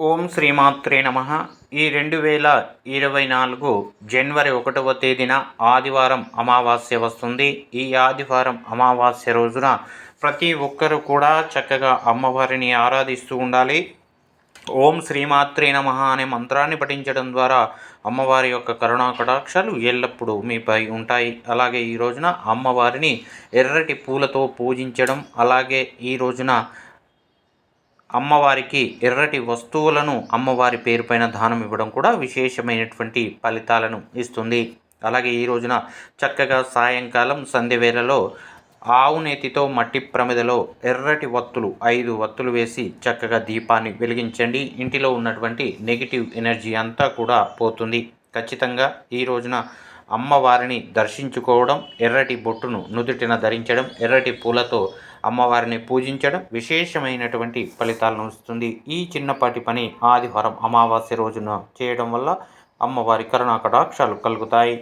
ఓం శ్రీమాత్రే నమ. ఈ 2024 జనవరి 1వ తేదీన ఆదివారం అమావాస్య వస్తుంది. ఈ ఆదివారం అమావాస్య రోజున ప్రతి ఒక్కరూ కూడా చక్కగా అమ్మవారిని ఆరాధిస్తూ ఉండాలి. ఓం శ్రీమాత్రే నమ అనే మంత్రాన్ని పఠించడం ద్వారా అమ్మవారి యొక్క కరుణా కటాక్షాలు ఎల్లప్పుడూ మీపై ఉంటాయి. అలాగే ఈ రోజున అమ్మవారిని ఎర్రటి పూలతో పూజించడం, అలాగే ఈ రోజున అమ్మవారికి ఎర్రటి వస్తువులను అమ్మవారి పేరుపైన దానం ఇవ్వడం కూడా విశేషమైనటువంటి ఫలితాలను ఇస్తుంది. అలాగే ఈ రోజున చక్కగా సాయంకాలం సంధ్య వేళలో ఆవు నేతితో మట్టి ప్రమిదలో ఎర్రటి వత్తులు 5 వత్తులు వేసి చక్కగా దీపాన్ని వెలిగించండి. ఇంటిలో ఉన్నటువంటి నెగిటివ్ ఎనర్జీ అంతా కూడా పోతుంది. ఖచ్చితంగా ఈ రోజున అమ్మవారిని దర్శించుకోవడం, ఎర్రటి బొట్టును నుదుటిన ధరించడం, ఎర్రటి పూలతో అమ్మవారిని పూజించడం విశేషమైనటువంటి ఫలితాలను ఇస్తుంది. ఈ చిన్నపాటి పని ఆదివారం అమావాస్య రోజున చేయడం వల్ల అమ్మవారి కరుణా కటాక్షాలు కలుగుతాయి.